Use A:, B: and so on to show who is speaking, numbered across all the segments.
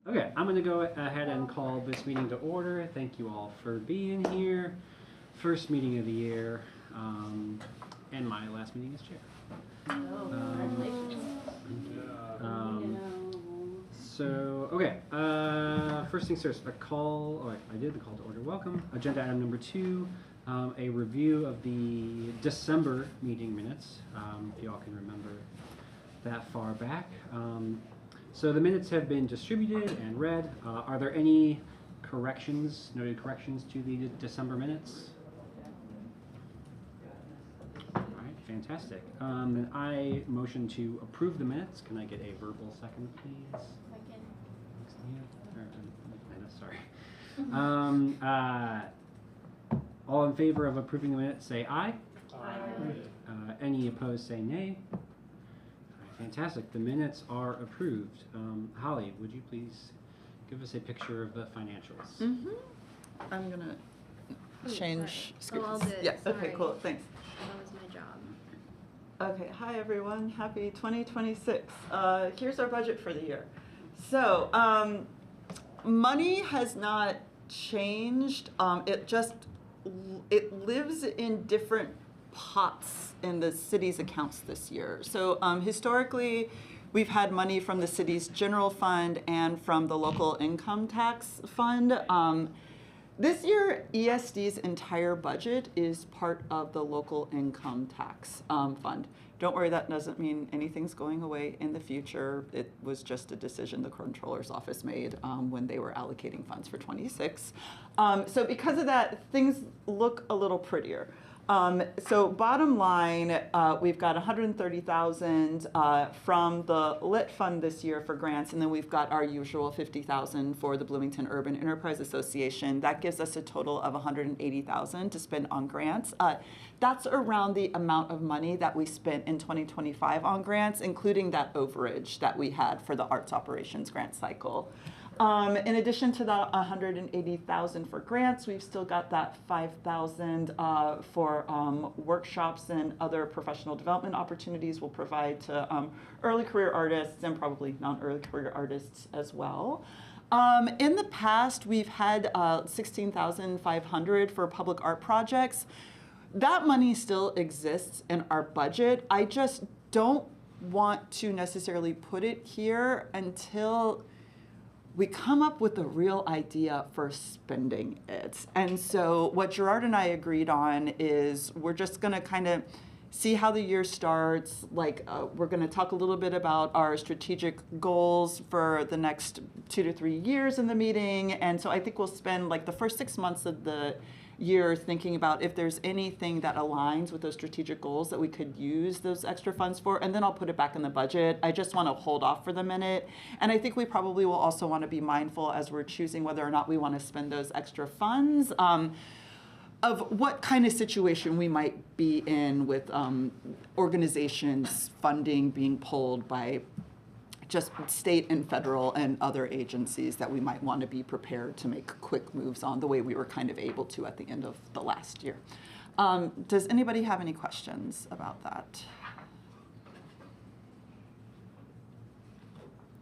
A: Okay, I'm going to go ahead and call this meeting to order. Thank you all for being here. First meeting of the year, and my last meeting as chair. So, okay, first things first, I did the call to order. Welcome. Agenda item number 2, a review of the December meeting minutes, if you all can remember that far back. So the minutes have been distributed and read. Are there any noted corrections to the December minutes? All right, fantastic. And I motion to approve the minutes. Can I get a verbal second, please?
B: Second.
A: Sorry. All in favor of approving the minutes, say aye.
B: Aye.
A: Any opposed, say nay. Fantastic. The minutes are approved. Holly, would you please give us a picture of the financials?
C: Mm-hmm. I'm going to change screens.
B: I'll do it.
C: Yeah,
B: Sorry.
C: okay, cool. Thanks.
B: That was my job.
C: Okay, hi everyone. Happy 2026. Here's our budget for the year. So, money has not changed. It lives in different pots in the city's accounts this year. So historically, we've had money from the city's general fund and from the local income tax fund. This year, ESD's entire budget is part of the local income tax fund. Don't worry, that doesn't mean anything's going away in the future. It was just a decision the Comptroller's office made when they were allocating funds for 26. So because of that, things look a little prettier. So bottom line, we've got 130,000 from the Lit Fund this year for grants, and then we've got our usual 50,000 for the Bloomington Urban Enterprise Association. That gives us a total of 180,000 to spend on grants. That's around the amount of money that we spent in 2025 on grants, including that overage that we had for the Arts Operations grant cycle. In addition to that 180,000 for grants, we've still got that 5,000 for workshops and other professional development opportunities we'll provide to early career artists and probably non-early career artists as well. In the past, we've had 16,500 for public art projects. That money still exists in our budget. I just don't want to necessarily put it here until we come up with a real idea for spending it. And so what Gerard and I agreed on is we're just gonna kind of see how the year starts. We're gonna talk a little bit about our strategic goals for the next 2 to 3 years in the meeting. And so I think we'll spend like the first 6 months of the year thinking about if there's anything that aligns with those strategic goals that we could use those extra funds for, and then I'll put it back in the budget. I just want to hold off for the minute. And I think we probably will also want to be mindful as we're choosing whether or not we want to spend those extra funds of what kind of situation we might be in with organizations funding being pulled by just state and federal and other agencies that we might want to be prepared to make quick moves on the way we were kind of able to at the end of the last year. Does anybody have any questions about that?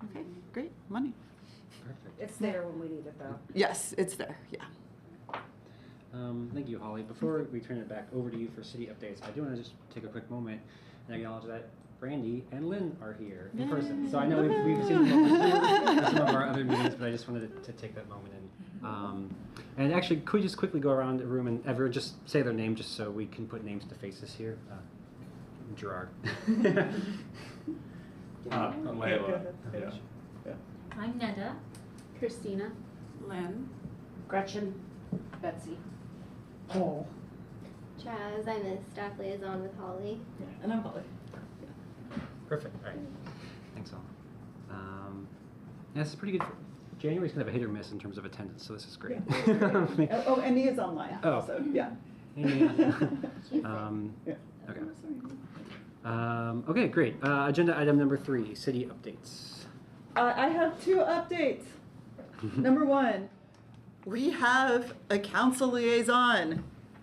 C: Okay, great, money.
A: Perfect.
D: It's there when we need it, though.
C: Yes, it's there, yeah.
A: Thank you, Holly. Before we turn it back over to you for city updates, I do want to just take a quick moment and acknowledge that Brandy and Lynn are here in person. So I know we've seen them in some of our other meetings, but I just wanted to take that moment and actually, could we just quickly go around the room and everyone just say their name just so we can put names to faces here? Gerard.
E: Layla. Yeah.
B: I'm Neda.
D: Christina.
F: Lynn.
D: Gretchen. Betsy.
E: Paul.
B: Chaz, I'm a staff liaison with Holly.
C: Yeah, and I'm Holly.
A: Perfect. All right. Thanks, all. Yeah, this is pretty good. January's kind of a hit or miss in terms of attendance, so this is great.
C: Yeah. Oh, and he is online.
A: Oh.
C: So, yeah.
A: Okay. Okay, great. Agenda item number 3, city updates.
C: I have 2 updates. Number 1, we have a council liaison.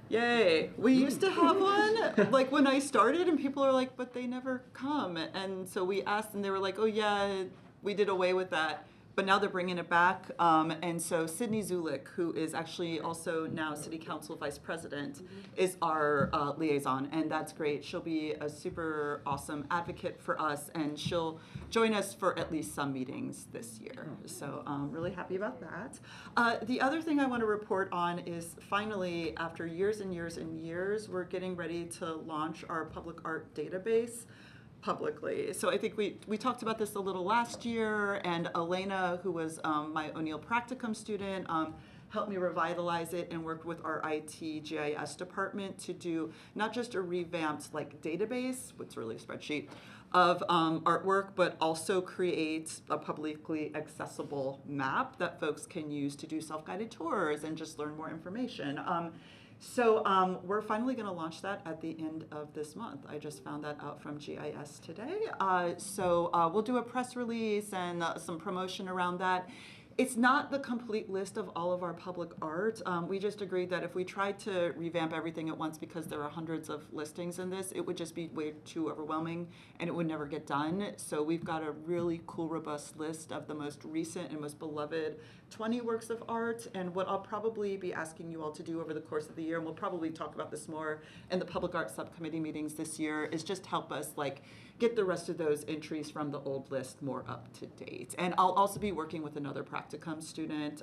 C: Yay. We used to have one, like when I started, and people are like, but they never come. And so we asked, and they were like, oh yeah, we did away with that. but now they're bringing it back. And so Sydney Zulik, who is actually also now City Council Vice President, is our liaison, and that's great. She'll be a super awesome advocate for us, and she'll join us for at least some meetings this year. So I'm really happy about that. The other thing I want to report on is finally, after years and years and years, we're getting ready to launch our public art database publicly. So I think we talked about this a little last year, and Elena, who was my O'Neill practicum student, helped me revitalize it and worked with our IT GIS department to do not just a revamped like database, what's really a spreadsheet, of artwork, but also create a publicly accessible map that folks can use to do self-guided tours and just learn more information. So we're finally going to launch that at the end of this month. I just found that out from GIS today. So we'll do a press release and some promotion around that. It's not the complete list of all of our public art. We just agreed that if we tried to revamp everything at once, because there are hundreds of listings in this, it would just be way too overwhelming and it would never get done. So we've got a really cool, robust list of the most recent and most beloved 20 works of art. And what I'll probably be asking you all to do over the course of the year, and we'll probably talk about this more in the public art subcommittee meetings this year, is just help us like get the rest of those entries from the old list more up to date. And I'll also be working with another practicum student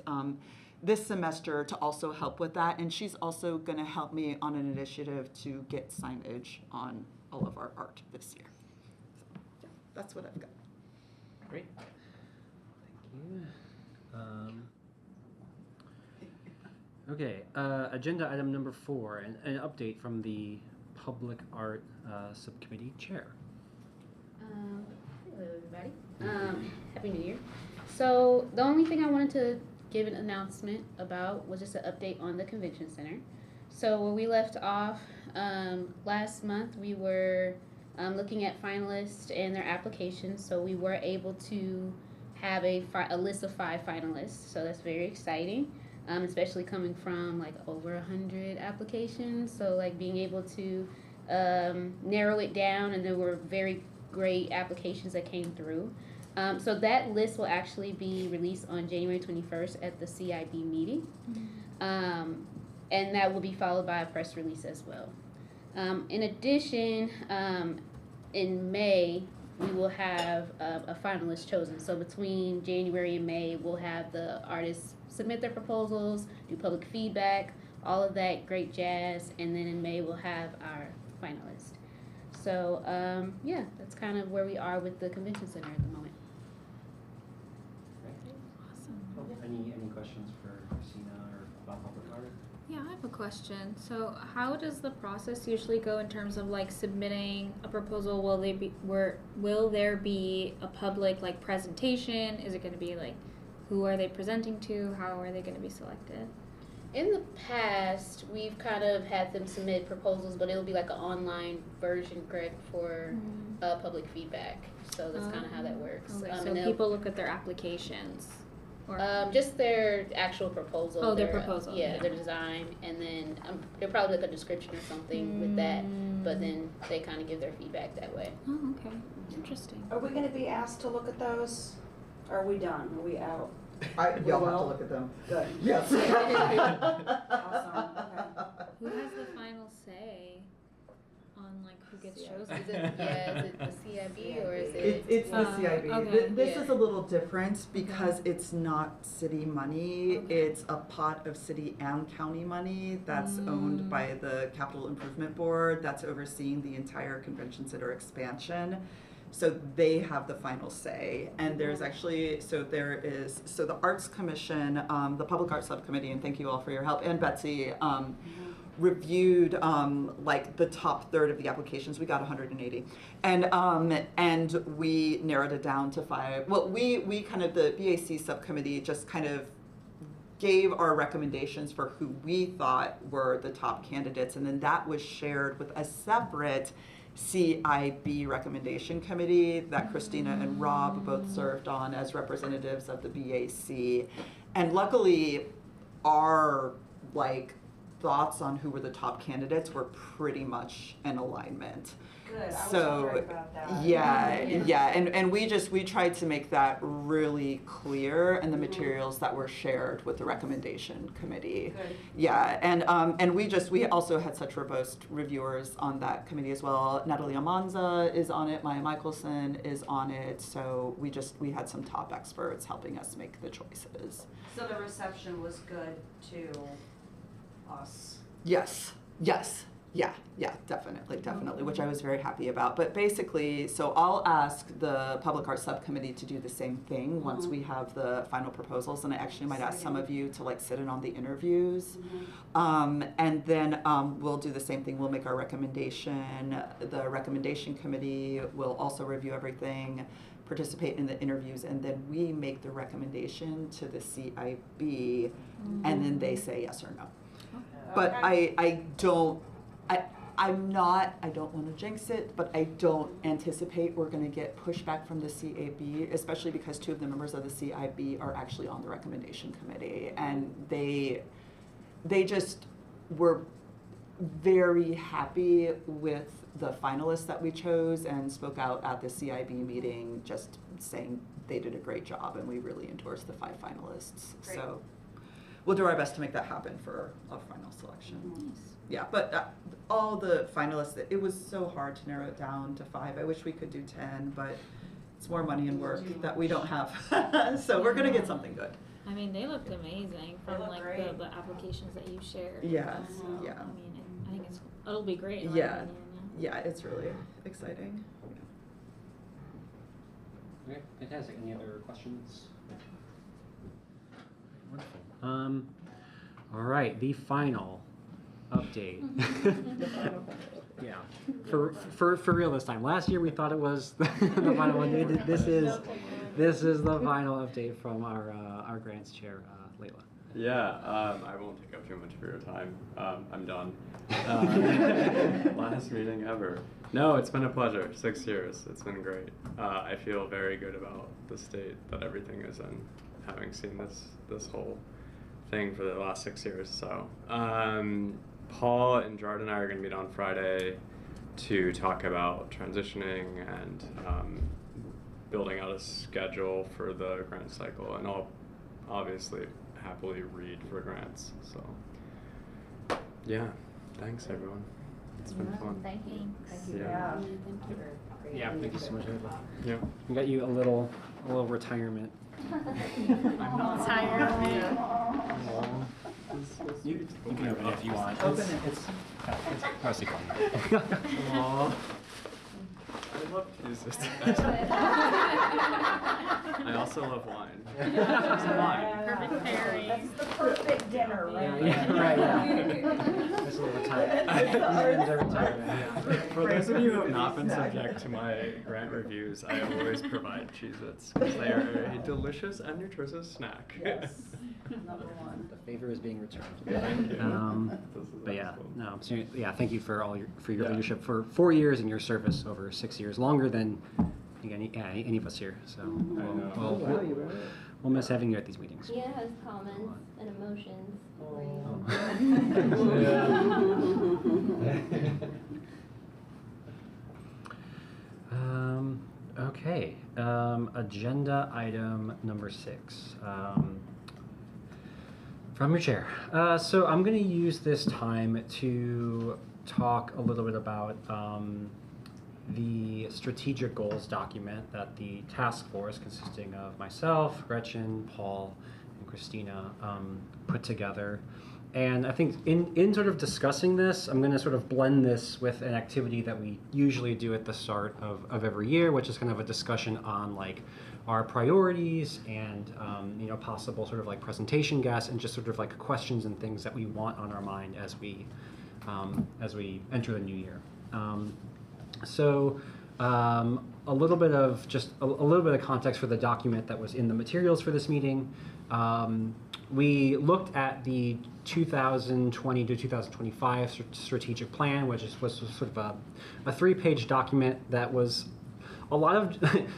C: this semester to also help with that. And she's also going to help me on an initiative to get signage on all of our art this year. So yeah, that's what I've got.
A: Great. Thank you. Okay, agenda item number 4, an update from the Public Art Subcommittee Chair.
D: Hello, everybody. Happy New Year. So the only thing I wanted to give an announcement about was just an update on the convention center. So where we left off last month, we were looking at finalists and their applications. So we were able to have a list of 5 finalists. So that's very exciting, especially coming from like over 100 applications. So like being able to narrow it down, and there were very great applications that came through. So that list will actually be released on January 21st at the CIB meeting. And that will be followed by a press release as well. In addition, in May, we will have a finalist chosen. So between January and May, we'll have the artists submit their proposals, do public feedback, all of that great jazz, and then in May we'll have our finalist. So yeah, that's kind of where we are with the convention center at the moment.
A: Awesome. Any questions for Christina or about public art?
F: Yeah, I have a question. So how does the process usually go in terms of like submitting a proposal? Will there be a public like presentation? Is it going to be like, who are they presenting to? How are they going to be selected?
D: In the past, we've kind of had them submit proposals, but it'll be like an online version, correct, for public feedback. So that's kind of how that works.
F: Okay, so people look at their applications? Or
D: just their actual proposal.
F: Oh, their proposal.
D: Yeah, their design, and then they'll probably like a description or something with that, but then they kind of give their feedback that way.
F: Oh, okay. Interesting.
G: Are we going to be asked to look at those? Or are we done? Are we out?
C: Y'all have to look at them.
G: Good.
C: Yes.
G: Awesome. Okay.
F: Who has the final say on like who gets chosen?
D: Is it the CIB or is it?
C: It's the CIB.
F: okay.
C: This
D: Yeah.
C: is a little different because it's not city money.
F: Okay.
C: It's a pot of city and county money that's owned by the Capital Improvement Board that's overseeing the entire convention center expansion. So they have the final say. And there's actually, the Arts Commission, the Public Arts Subcommittee, and thank you all for your help, and Betsy, reviewed like the top third of the applications. We got 180, and we narrowed it down to 5. Well, we kind of, the BAC subcommittee just kind of gave our recommendations for who we thought were the top candidates, and then that was shared with a separate CIB recommendation committee that Christina and Rob both served on as representatives of the BAC. And luckily, our like thoughts on who were the top candidates were pretty much in alignment.
G: Good, I was
C: So,
G: wondering about that.
C: yeah, and we tried to make that really clear in the
G: Mhm.
C: materials that were shared with the recommendation committee.
G: Good.
C: Yeah, and we also had such robust reviewers on that committee as well. Natalie Amanza is on it, Maya Michelson is on it, so we had some top experts helping us make the choices.
G: So the reception was good to us.
C: Yes, yeah, definitely, which I was very happy about. But basically, so I'll ask the Public Arts Subcommittee to do the same thing once we have the final proposals, and I actually might ask some of you to like sit in on the interviews. And then we'll do the same thing. We'll make our recommendation. The recommendation committee will also review everything, participate in the interviews, and then we make the recommendation to the CIB, and then they say yes or no. But I don't want to jinx it, but I don't anticipate we're going to get pushback from the CAB, especially because two of the members of the CIB are actually on the recommendation committee, and they just were very happy with the finalists that we chose and spoke out at the CIB meeting just saying they did a great job, and we really endorsed the 5 finalists.
G: Great.
C: So we'll do our best to make that happen for a final selection.
D: Nice.
C: Yeah, but all the finalists, it was so hard to narrow it down to 5. I wish we could do 10, but it's more money and work that we don't have. So we're gonna get something good.
F: I mean, they looked amazing
G: They
F: from
G: look
F: like
G: great.
F: the applications that you shared.
C: Yes,
F: So,
C: yeah.
F: I mean, I think it'll be great. In my
C: Yeah.
F: opinion,
C: Yeah, it's really exciting.
A: Okay, fantastic. Any other questions? Wonderful. All right, the final update. Yeah, for real this time. Last year we thought it was the final one. This is the final update from our grants chair, Layla.
E: Yeah, I won't take up too much of your time. I'm done. Last meeting ever. No, it's been a pleasure. 6 years. It's been great. I feel very good about the state that everything is in, having seen this whole thing for the last 6 years. So, Paul and Jordan and I are going to meet on Friday to talk about transitioning and building out a schedule for the grant cycle, and I'll obviously happily read for grants. So, yeah, thanks everyone. It's been fun.
F: Thank you.
E: Yeah.
A: Yeah, thank you so much, Layla.
E: Yeah.
A: We got you a little retirement.
E: I'm not
F: tired.
A: You can open it if you want.
C: Open it.
A: It's mostly fun.
E: Aww. I love Jesus. I also love wine.
F: Perfect pairing.
G: That's the perfect dinner, right?
A: Yeah, right, yeah. That's a little retirement.
E: For those of you who have not been subject to my grant reviews, I always provide Cheez-Its because they are a delicious and nutritious snack.
C: Yes, number 1.
A: The favor is being returned.
E: Thank you.
A: But
E: This is
A: yeah,
E: awesome.
A: no, seriously, yeah, thank you for your
E: Yeah.
A: leadership for 4 years and your service over 6 years, longer than I think any of us here. So we'll miss having you at these meetings.
B: Nia has comments and emotions for you.
A: Okay. Agenda item number 6. From your chair. So I'm going to use this time to talk a little bit about the strategic goals document that the task force, consisting of myself, Gretchen, Paul, and Christina, put together. And I think in sort of discussing this, I'm going to sort of blend this with an activity that we usually do at the start of every year, which is kind of a discussion on like our priorities and possible sort of like presentation guests and just sort of like questions and things that we want on our mind as we enter the new year. A little bit of context for the document that was in the materials for this meeting. We looked at the 2020 to 2025 strategic plan, which was sort of a 3-page document that was a lot of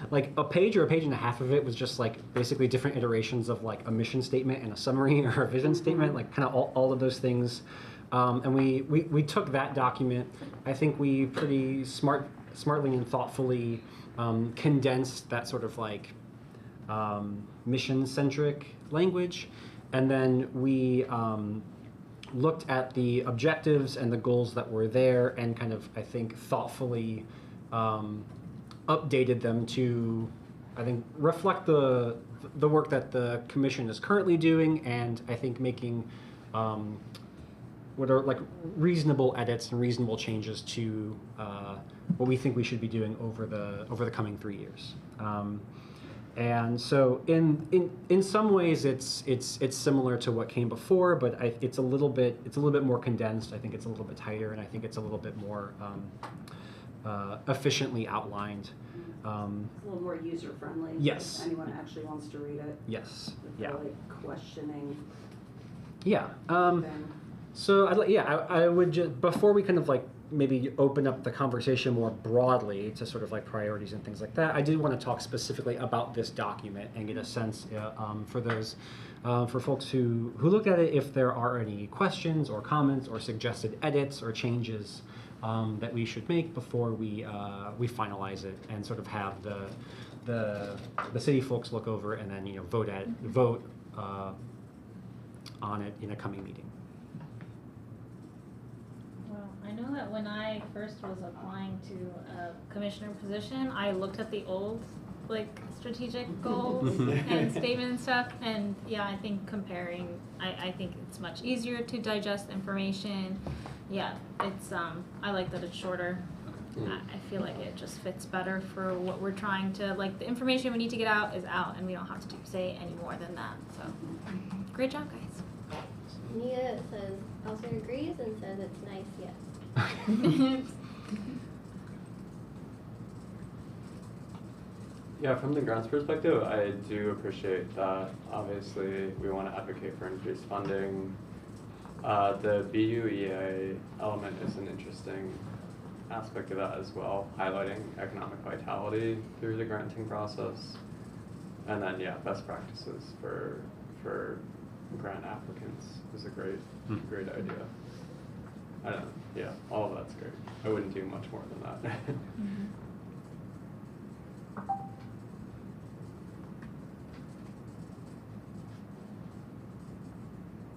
A: like a page or a page and a half of it was just like basically different iterations of like a mission statement and a summary or a vision statement, like kind of all of those things And we took that document. I think we pretty smartly and thoughtfully condensed that sort of like mission-centric language, and then we looked at the objectives and the goals that were there, and kind of, I think, thoughtfully updated them to, I think, reflect the work that the commission is currently doing, and I think making what are like reasonable edits and reasonable changes to what we think we should be doing over the coming 3 years. And so in some ways it's similar to what came before, but it's a little bit more condensed. I think it's a little bit tighter, and I think it's a little bit more efficiently outlined.
G: It's a little more user-friendly.
A: Yes.
G: If anyone actually wants to read it.
A: Yes.
G: If
A: Yeah.
G: they're like questioning
A: Yeah.
G: thing.
A: So I would just, before we kind of like maybe open up the conversation more broadly to sort of like priorities and things like that, I did want to talk specifically about this document and get a sense for those, for folks who looked at it, if there are any questions or comments or suggested edits or changes that we should make before we finalize it and sort of have the city folks look over and then vote on it in a coming meeting.
F: Well, I know that when I first was applying to a commissioner position, I looked at the old like strategic goals and statement and stuff, and yeah, I think comparing, I think it's much easier to digest information. Yeah, it's I like that it's shorter. I feel like it just fits better for what we're trying to, like, the information we need to get out is out, and we don't have to say any more than that. So, great job, guys.
B: Nia says, also agrees and says it's nice, yes.
E: Yeah, from the grants perspective, I do appreciate that. Obviously, we want to advocate for increased funding. The BUEA element is an interesting aspect of that as well, highlighting economic vitality through the granting process. And then, yeah, best practices for grant applicants is a great idea. I don't know, yeah, all of that's great. I wouldn't do much more than that.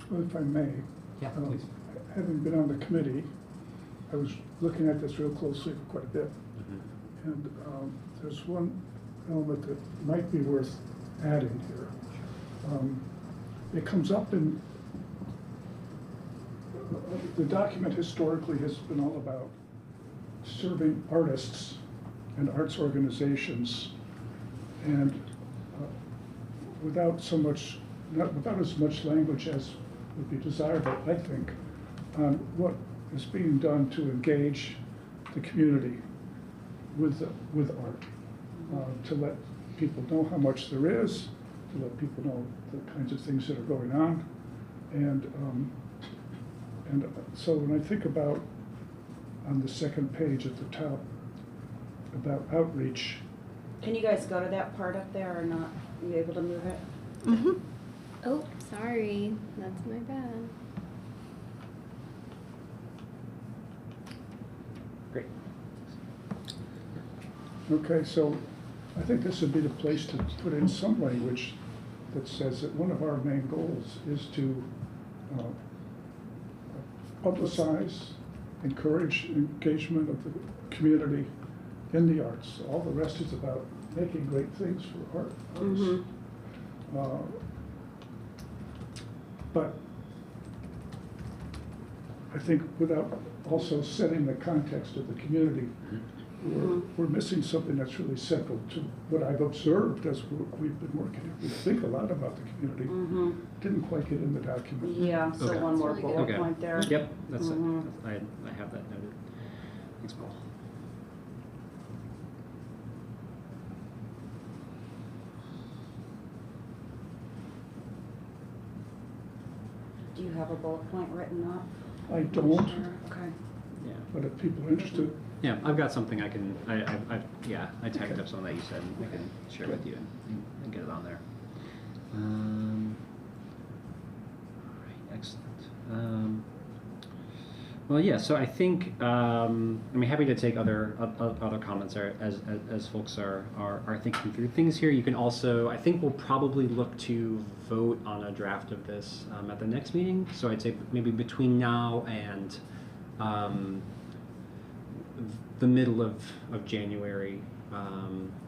H: Well, if I may,
A: Yeah, please.
H: having been on the committee, I was looking at this real closely for quite a bit. And there's one element that might be worth adding here. It comes up in, the document historically has been all about serving artists and arts organizations, and without as much language as would be desirable, I think, on what is being done to engage the community with art, to let people know how much there is, to let people know the kinds of things that are going on, and so when I think about on the second page at the top about outreach.
G: Can you guys go to that part up there or not? Are you able to move it?
C: Mm-hmm.
B: Oh, sorry, that's my bad.
A: Great.
H: Okay, so I think this would be the place to put in some language that says that one of our main goals is to publicize, encourage engagement of the community in the arts. All the rest is about making great things for artists. But I think without also setting the context of the community, we're missing something that's really central to what I've observed as we've been working. We think a lot about the community. Didn't quite get in the document.
G: Yeah, so
A: Okay.
G: one more
B: That's really
G: bullet
A: good.
G: point there.
A: Yep, that's it.
G: Mhm.
A: I have that noted. Thanks, Paul.
G: Do you have a bullet point written up?
H: I don't,
G: Okay.
A: Yeah.
H: but if people are interested,
A: Yeah, I've got something I can, I tagged up something that you said, and I can share with you and get it on there. All right, excellent. Well, yeah. So I think I'm happy to take other comments as folks are thinking through things here. You can also, I think we'll probably look to vote on a draft of this at the next meeting. So I'd say maybe between now and the middle of January,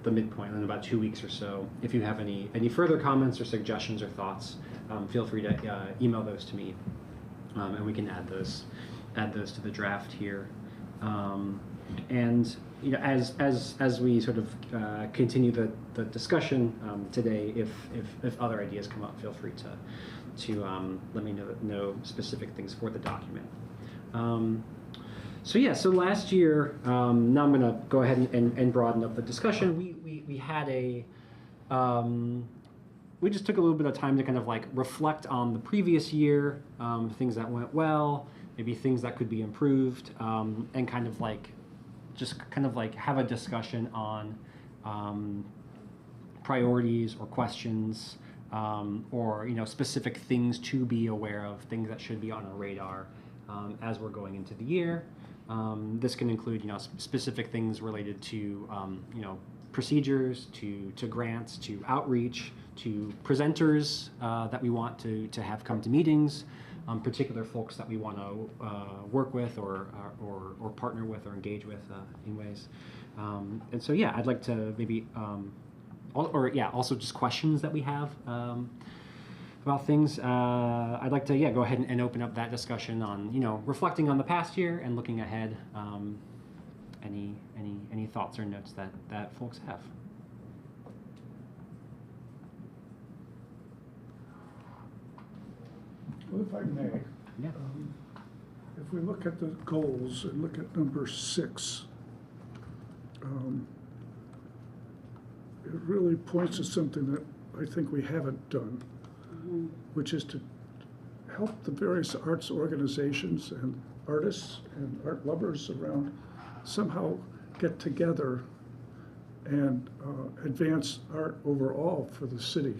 A: the midpoint, in about 2 weeks or so. If you have any further comments or suggestions or thoughts, feel free to email those to me, and we can add those to the draft here. And you know, as we sort of continue the discussion today, if other ideas come up, feel free to let me know specific things for the document. So yeah, so last year, now I'm going to go ahead and broaden up the discussion. We had we just took a little bit of time to kind of like reflect on the previous year, things that went well, maybe things that could be improved, and kind of like have a discussion on priorities or questions, or you know, specific things to be aware of, things that should be on our radar as we're going into the year. This can include, you know, specific things related to, you know, procedures, to grants, to outreach, to presenters that we want to have come to meetings, particular folks that we want to work with or partner with or engage with in ways. And so, yeah, I'd like to maybe, also just questions that we have about things. I'd like to go ahead and open up that discussion on, you know, reflecting on the past year and looking ahead. Any thoughts or notes that folks have?
H: Well, if I may,
A: Yeah.
H: if we look at the goals and look at number 6, it really points to something that I think we haven't done, which is to help the various arts organizations and artists and art lovers around somehow get together and advance art overall for the city.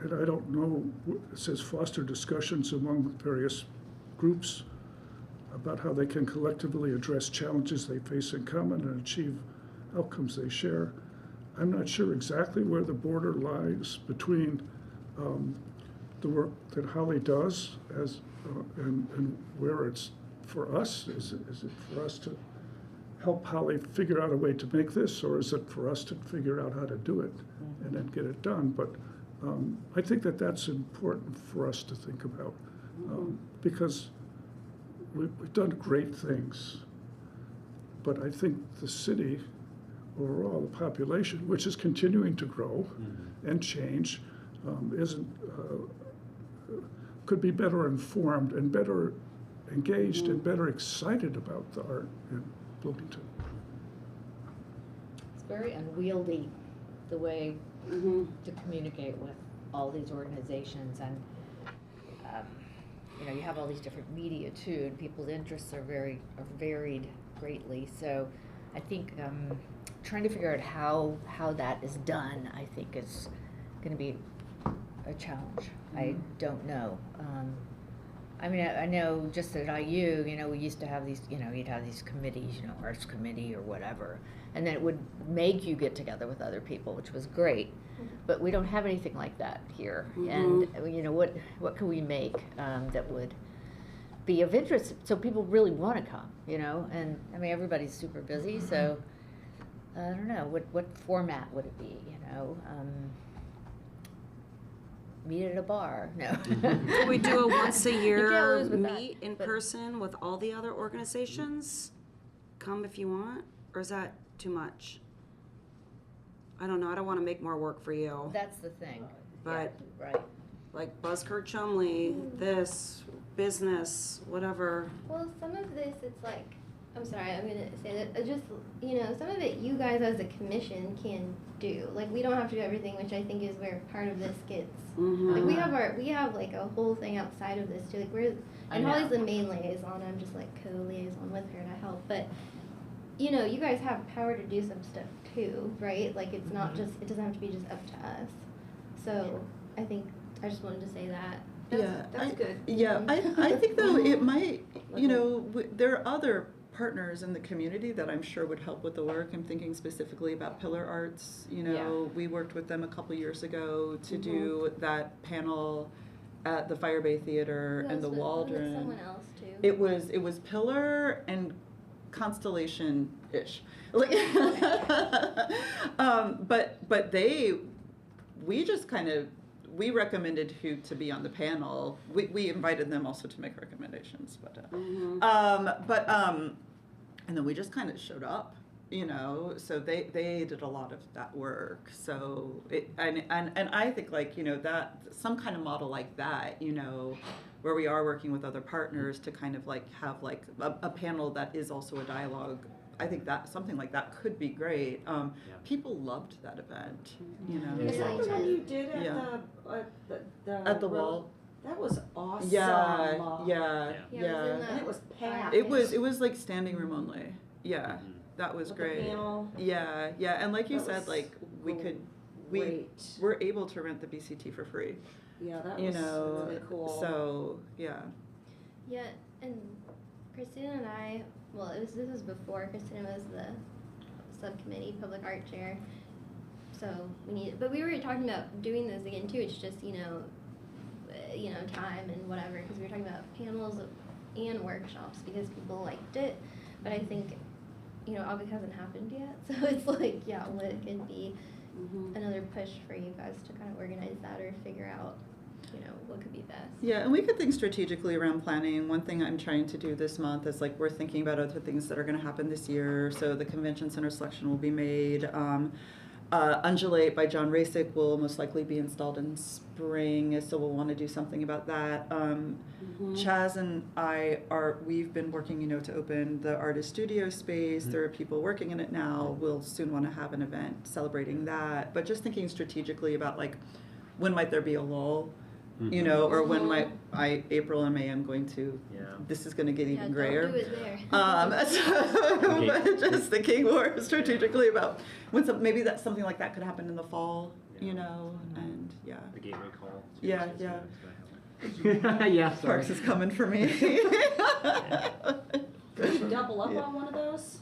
H: And I don't know, it says foster discussions among various groups about how they can collectively address challenges they face in common and achieve outcomes they share. I'm not sure exactly where the border lies between the work that Holly does and where it's for us. Is it for us to help Holly figure out a way to make this, or is it for us to figure out how to do it and then get it done? But I think that that's important for us to think about, because we've done great things, but I think the city overall, the population, which is continuing to grow and change, could be better informed and better engaged and better excited about the art in Bloomington.
I: It's very unwieldy, the way to communicate with all these organizations, and you know, you have all these different media too, and people's interests are varied greatly. So I think trying to figure out how that is done, I think, is going to be a challenge. I don't know. I mean, I know just at IU, you know, we used to have these, you know, you'd have these committees, you know, arts committee or whatever, and then it would make you get together with other people, which was great. But we don't have anything like that here. And you know, what can we make that would be of interest so people really want to come, you know? And I mean, everybody's super busy, so I don't know, what format would it be, you know? Meet at a bar? No.
G: Do we do a once a
D: You
G: year
D: can't lose with that,
G: meet in
D: but-
G: person with all the other organizations? Come if you want, or is that too much? I don't know, I don't wanna make more work for you,
I: That's the thing.
G: but
I: Yeah, right.
G: like Buzzcurt Chumley, this, business, whatever.
B: Well, some of this, it's like, I'm sorry, I'm gonna say that, just, you know, some of it you guys as a commission can do. Like, we don't have to do everything, which I think is where part of this gets, like, we have like a whole thing outside of this too, like,
I: I
B: and Holly's
I: know.
B: the main liaison, I'm just like co-liaison with her to help, but, you know, you guys have power to do some stuff too, right? Like, it's not just, it doesn't have to be just up to us. So, I think, I just wanted to say that.
J: That's good.
C: Yeah, I think though it might, you know, there are other partners in the community that I'm sure would help with the work. I'm thinking specifically about Pillar Arts. You know, we worked with them a couple years ago to do that panel at the Fire Bay Theater and the Waldron.
B: Someone else too.
C: It was Pillar and Constellation-ish. Like, but we just kind of, we recommended who to be on the panel. We invited them also to make recommendations, and then we just kind of showed up, you know. So they did a lot of that work. So and I think, like, you know, that some kind of model like that, you know, where we are working with other partners to kind of like have like a panel that is also a dialogue. I think that something like that could be great. People loved that event, you know.
G: Is that the one you did at
C: at the wall?
G: That was awesome.
C: Yeah.
G: And it was packed.
C: It was like standing room only. Yeah, that was
G: With
C: great.
G: The panel.
C: Yeah, and like you said, like we were able to rent the BCT for free.
G: Yeah, that
C: you
G: was
C: know,
G: really cool.
C: So yeah.
B: Yeah, and Christina and I, well, this was before Christina was the subcommittee public art chair. So but we were talking about doing those again too. It's just, you know, time and whatever, because we were talking about panels and workshops because people liked it. But I think, you know, obviously hasn't happened yet. So it's like, yeah, what could be another push for you guys to kind of organize that or figure out, you know, what could be best.
C: Yeah, and we could think strategically around planning. One thing I'm trying to do this month is, like, we're thinking about other things that are going to happen this year. So the convention center selection will be made. Undulate by John Rasick will most likely be installed in spring, so we'll want to do something about that. Chaz and we've been working, you know, to open the artist studio space. There are people working in it now. We'll soon want to have an event celebrating that. But just thinking strategically about, like, when might there be a lull, you know, or when might April and May I'm going to, this is going to get even grayer.
B: Don't do it there.
C: But just thinking more strategically about when maybe that's something like that could happen in the fall, you know, and
A: The gateway call.
C: Yeah.
A: Yeah, sorry.
C: Parks is coming for me.
G: Could you double up on one of those?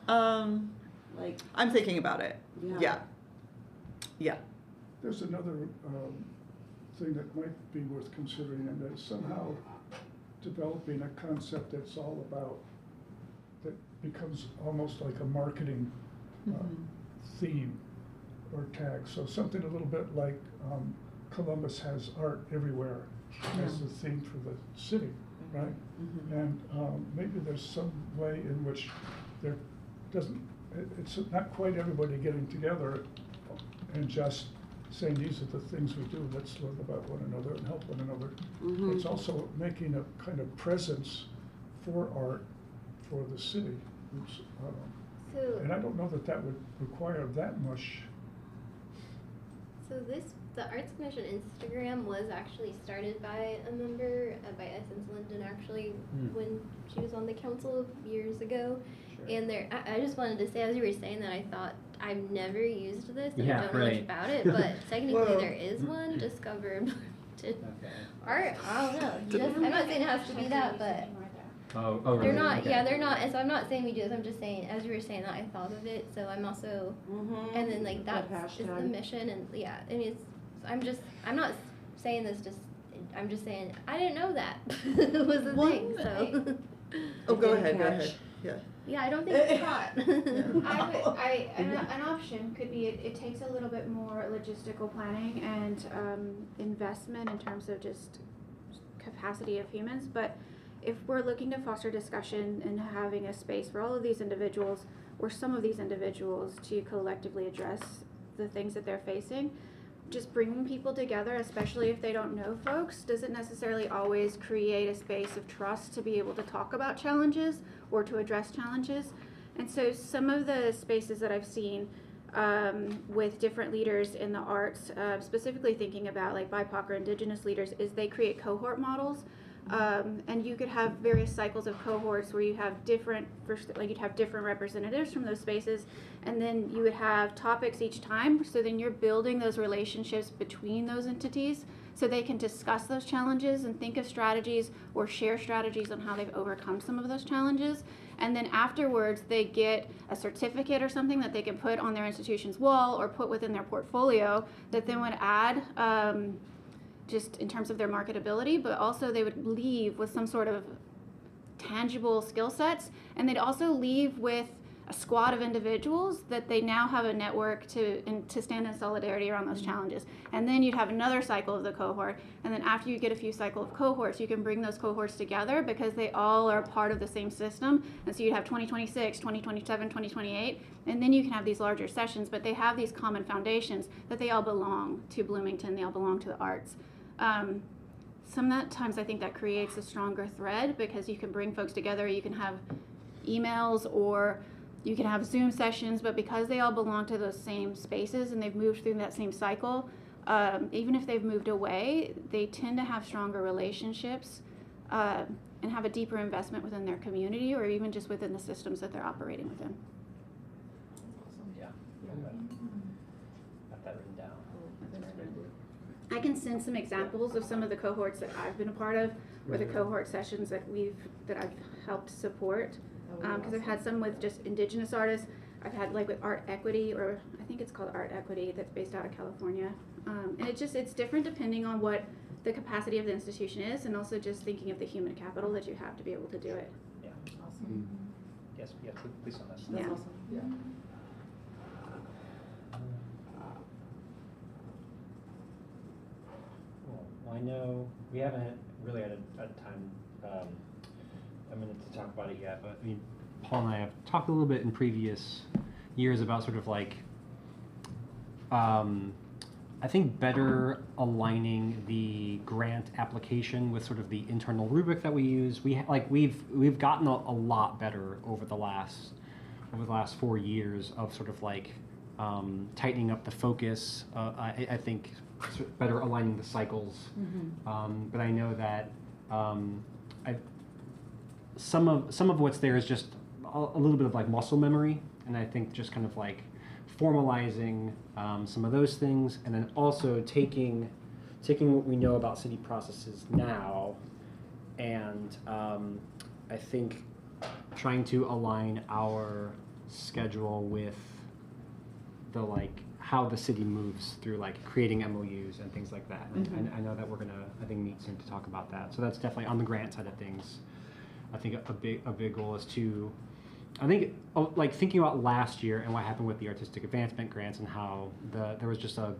G: Like,
C: I'm thinking about it. Yeah.
H: There's another thing that might be worth considering, and that's somehow developing a concept that's all about, that becomes almost like a marketing theme or tag. So something a little bit like Columbus has art everywhere as the theme for the city, right? And maybe there's some way in which it's not quite everybody getting together and just saying these are the things we do, let's learn about one another and help one another. It's also making a kind of presence for art for the city. And I don't know that would require that much.
B: So the Arts Commission Instagram was actually started by a member, by Essence Linden, actually, when she was on the council years ago. And I just wanted to say, as you were saying that, I thought, I've never used this, and I don't know much about it, but technically there is one, Discover Bloomington Art. I don't know. I'm not saying it has to be that, but they're not. Yeah, they're not. And so I'm not saying we do this. I'm just saying, as you were saying that, I thought of it. So I'm also, and then like that is the mission, and I mean, I'm not saying this just. I'm just saying I didn't know that was the thing. So.
C: Go ahead. Yeah.
B: Yeah, I don't think it's hot.
J: An option could be it takes a little bit more logistical planning and investment in terms of just capacity of humans. But if we're looking to foster discussion and having a space for all of these individuals or some of these individuals to collectively address the things that they're facing, just bringing people together, especially if they don't know folks, doesn't necessarily always create a space of trust to be able to talk about challenges or to address challenges. And so some of the spaces that I've seen with different leaders in the arts, specifically thinking about like BIPOC or Indigenous leaders, is they create cohort models. And you could have various cycles of cohorts where you have you'd have different representatives from those spaces, and then you would have topics each time. So then you're building those relationships between those entities so they can discuss those challenges and think of strategies or share strategies on how they've overcome some of those challenges. And then afterwards, they get a certificate or something that they can put on their institution's wall or put within their portfolio that then would add just in terms of their marketability, but also they would leave with some sort of tangible skill sets, and they'd also leave with a squad of individuals that they now have a network to stand in solidarity around those challenges. And then you'd have another cycle of the cohort, and then after you get a few cycle of cohorts, you can bring those cohorts together because they all are part of the same system. And so you'd have 2026, 2027, 2028, and then you can have these larger sessions, but they have these common foundations that they all belong to Bloomington, they all belong to the arts. Sometimes I think that creates a stronger thread because you can bring folks together, you can have emails or you can have Zoom sessions, but because they all belong to those same spaces and they've moved through that same cycle, even if they've moved away, they tend to have stronger relationships and have a deeper investment within their community or even just within the systems that they're operating within.
A: Yeah. Got that written down.
J: I can send some examples of some of the cohorts that I've been a part of or the cohort sessions that I've helped support. Because I've had some with just indigenous artists. I've had like with Art Equity, or I think it's called Art Equity, that's based out of California. And it's different depending on what the capacity of the institution is, and also just thinking of the human capital that you have to be able to do it.
A: Yeah. Awesome. Yes, please on this.
J: Yeah.
C: Awesome. Yeah.
A: Cool. Well, I know we haven't really had a time, a minute to talk about it yet, but I mean, Paul and I have talked a little bit in previous years about sort of like, I think better aligning the grant application with sort of the internal rubric that we use. We've gotten a lot better over the last 4 years of sort of like tightening up the focus. I think better aligning the cycles. But I know that some of what's there is just a little bit of like muscle memory, and I think just kind of like formalizing some of those things, and then also taking what we know about city processes now, and I think trying to align our schedule with the like how the city moves through like creating MOUs and things like that. And I know that we're gonna meet soon to talk about that. So that's definitely on the grant side of things. I think a big goal is to, I think like thinking about last year and what happened with the artistic advancement grants and how there was just a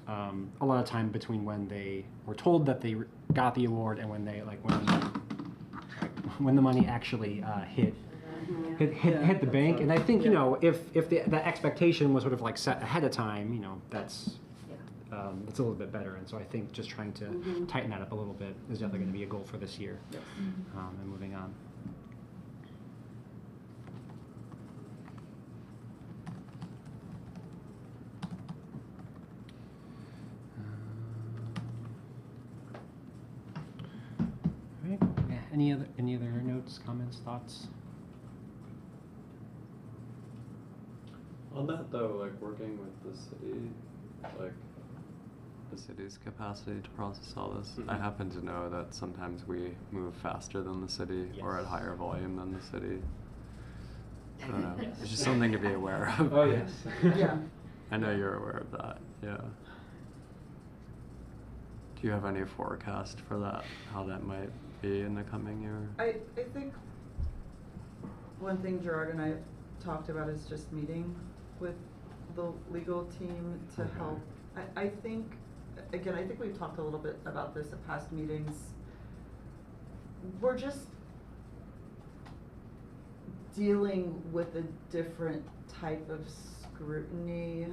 A: lot of time between when they were told that they got the award and when they when the money actually hit the bank. And I think if the expectation was sort of like set ahead of time, that's it's a little bit better. And so I think just trying to tighten that up a little bit is definitely going to be a goal for this year. And moving on. All right. Yeah. Any other notes, comments, thoughts?
E: On that though, like working with the city, like the city's capacity to process all this, I happen to know that sometimes we move faster than the city or at higher volume than the city. I don't know.
A: Yes.
E: It's just something to be aware of.
A: Oh yes.
C: Yeah.
E: I know you're aware of that, yeah. Do you have any forecast for that, how that might be in the coming year?
C: I think one thing Gerard and I talked about is just meeting with the legal team to help. I think we've talked a little bit about this at past meetings. We're just dealing with a different type of scrutiny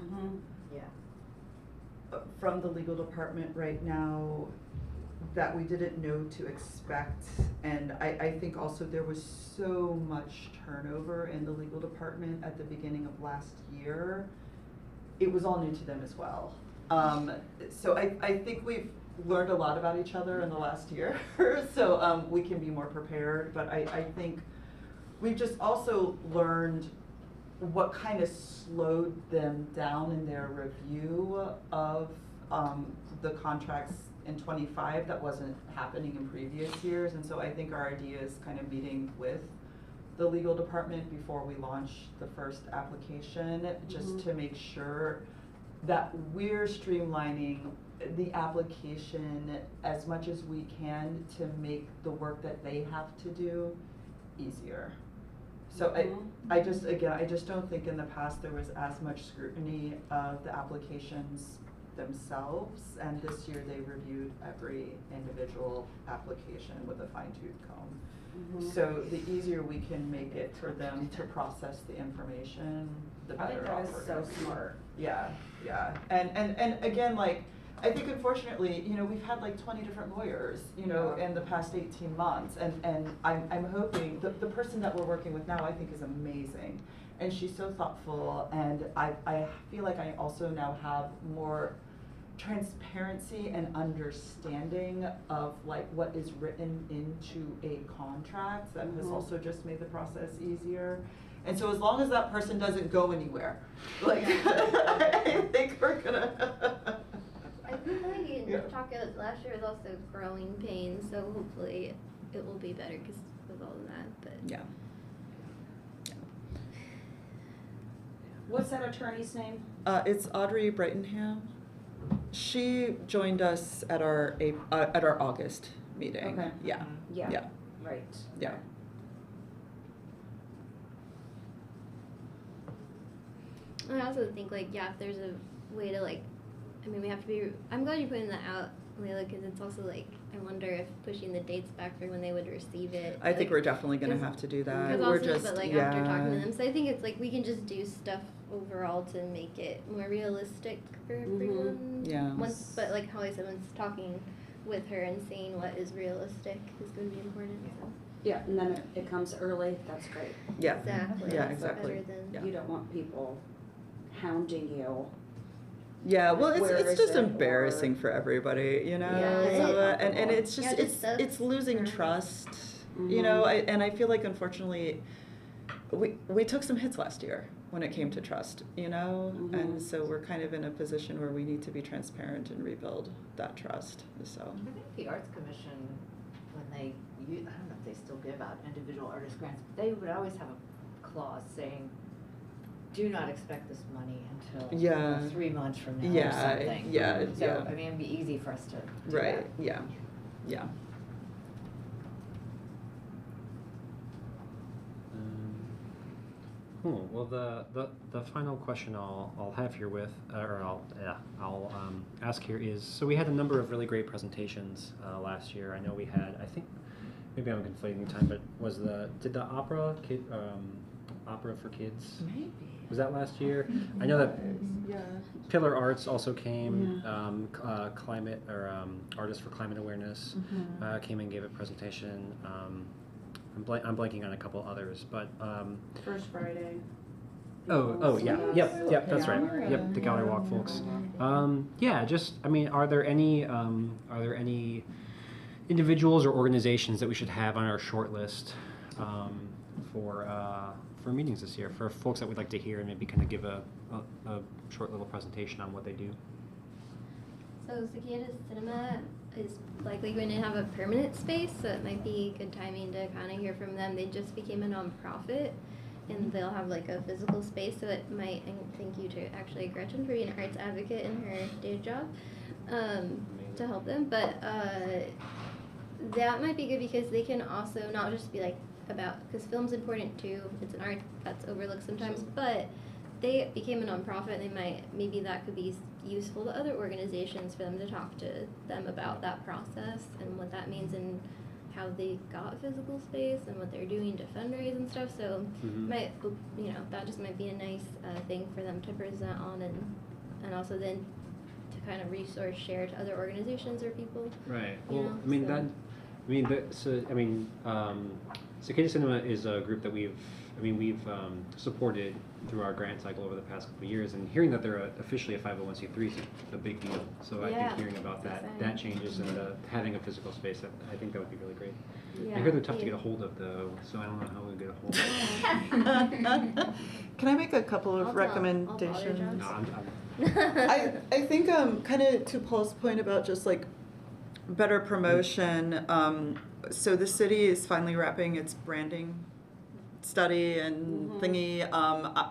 C: from the legal department right now that we didn't know to expect. And I think also there was so much turnover in the legal department at the beginning of last year. It was all new to them as well. So I think we've learned a lot about each other in the last year, so we can be more prepared. But I think we've just also learned what kind of slowed them down in their review of the contracts in '25 that wasn't happening in previous years. And so I think our idea is kind of meeting with the legal department before we launch the first application, just to make sure that we're streamlining the application as much as we can to make the work that they have to do easier. So I just don't think in the past there was as much scrutiny of the applications themselves, and this year they reviewed every individual application with a fine-tooth comb. So the easier we can make it for them to process the information, the better off we're gonna be.
I: smart.
C: Yeah, yeah, and again, like, I think unfortunately, you know, we've had like 20 different lawyers, you know, in the past 18 months, and I'm hoping, the person that we're working with now, I think is amazing, and she's so thoughtful, and I feel like I also now have more transparency and understanding of like what is written into a contract that has also just made the process easier. And so as long as that person doesn't go anywhere, like, I think we're gonna.
B: I feel like in Chaco last year was also growing pains, so hopefully it will be better because with all of that. But
C: Yeah.
G: What's that attorney's name?
C: It's Audrey Brightenham. She joined us at our August meeting.
G: Okay.
C: Yeah.
G: Yeah.
C: Yeah.
G: Right.
C: Yeah.
B: I also think like if there's a way to like, I mean we have to be. I'm glad you're putting that out, Layla, because it's also like I wonder if pushing the dates back for when they would receive it.
C: I think we're definitely gonna have to do that. We're just
B: but like after talking to them, so I think it's like we can just do stuff overall to make it more realistic for everyone.
C: Yeah.
B: But like how I said, once talking with her and seeing what is realistic is going to be important. So.
G: Yeah, and then it comes early, that's great.
C: Yeah.
B: Exactly.
C: Yeah,
B: That's
C: exactly.
B: better than-
C: Yeah.
G: You don't want people hounding you.
C: Yeah, well,
G: Where
C: it's
G: is
C: just
G: it,
C: embarrassing
G: or-
C: for everybody, you know.
B: Yeah.
C: So, and it's just
B: Yeah, just stuff
C: it's losing
B: for-
C: trust, you know. I feel like unfortunately, we took some hits last year when it came to trust, you know, and so we're kind of in a position where we need to be transparent and rebuild that trust. So.
I: I think the Arts Commission, when they, I don't know if they still give out individual artist grants, but they would always have a clause saying, do not expect this money until
C: Yeah.
I: 3 months from now or
C: Yeah,
I: something.
C: yeah,
I: So,
C: yeah.
I: I mean, it'd be easy for us to do
C: Right.
I: that.
C: Yeah. Yeah.
A: Cool. Well, the final question I'll have here with, or I'll ask here is, so we had a number of really great presentations last year. I know we had, I think, maybe I'm conflating time, but did the opera for kids?
C: Maybe.
A: Was that last year? I know that
C: Yeah.
A: Pillar Arts also came. Climate or Artists for Climate Awareness came and gave a presentation. I'm blanking on a couple others, but
J: First Friday.
A: Yep, that's right. Yep, the Gallery Walk folks. I mean, are there any individuals or organizations that we should have on our short list for meetings this year, for folks that we'd like to hear and maybe kind of give a short little presentation on what they do?
B: So Cicadas Cinema is likely going to have a permanent space, so it might be good timing to kind of hear from them. They just became a nonprofit, and they'll have like a physical space, so it might, and thank you to actually Gretchen for being an arts advocate in her day job, to help them. But that might be good because they can also not just be like because film's important too. It's an art that's overlooked sometimes, but they became a nonprofit, and maybe that could be useful to other organizations for them to talk to them about that process and what that means and how they got physical space and what they're doing to fundraise and stuff. So that just might be a nice thing for them to present on, and also then to kind of resource share to other organizations or people.
A: Right.
B: You
A: Well,
B: know,
A: Cicada Cinema is a group that we've supported through our grant cycle over the past couple of years, and hearing that they're officially a 501c3 is a big deal. So I think hearing about that changes and having a physical space, I think that would be really great. I hear they're tough to get a hold of though, so I don't know how we get a hold of them.
C: Can I make a couple of
B: I'll bother
C: recommendations?
B: John.
A: No,
C: I think kind of to Paul's point about just like better promotion. So the city is finally wrapping its branding study and thingy.